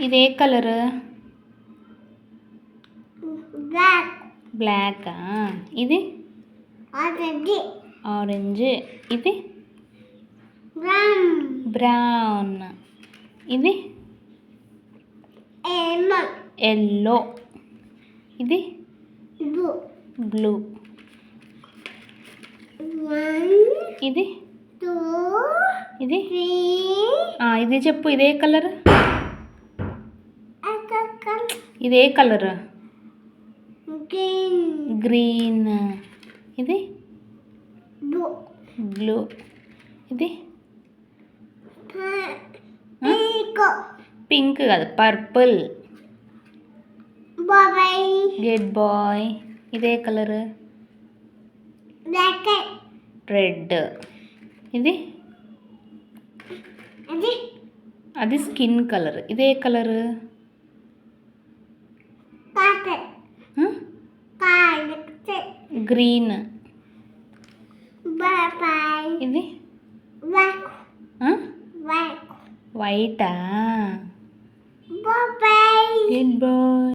ఇదే colour? Black. బ్లాకా? ఇది ఆరెంజ్. ఆరెంజ్. ఇది బ్రౌన్. బ్రౌన్. ఇది ఎల్లో. ఇది బ్లూ. బ్లూ. ఇది 2 ఇది 3 ఇది చెప్పు. ఇదే కలర్? ఇదే కలర్? గ్రీన్. గ్రీన్. ఇది బ్లూ. బ్లూ. ఇది పింక్. పింక్ కాదు, పర్పుల్. బాయ్. Good boy. ఇదే కలర్? బ్లాక్. రెడ్. ఇది అది స్కిన్ కలర్. ఇదే కలర్? గ్రీన్. ఇది వైటా? Good bye.